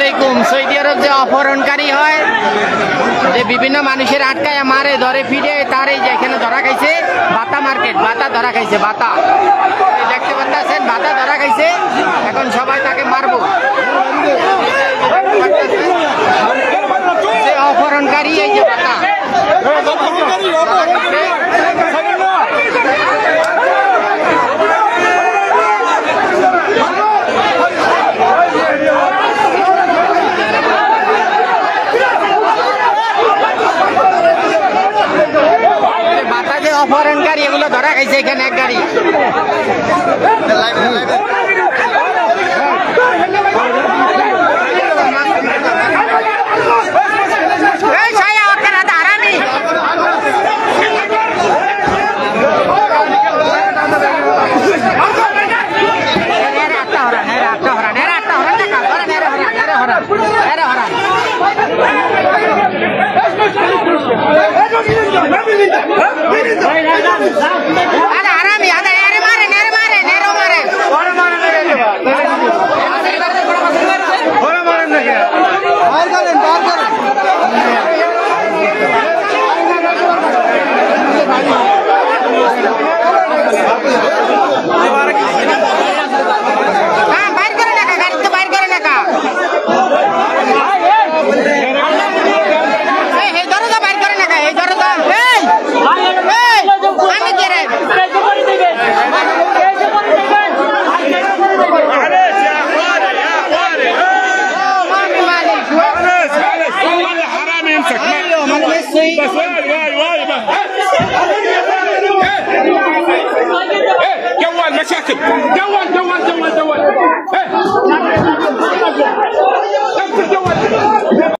আলাইকুম। সৌদি আরব যে অপহরণকারী হয়, যে বিভিন্ন মানুষের আটকায় মারে, ধরে ফিরে, তার এই যে এখানে ধরা খাইছে বাতা মার্কেট, বাতা ধরা খাইছে, বাতা দেখতে পাচ্ছেন, বাতা ধরা খাইছে। এখন সবাই তাকে মারবো। যে অপহরণকারী এই যে বাতা অপহরণকারী এগুলো ধরা খাইছে এখানে এক গাড়ি। Hey,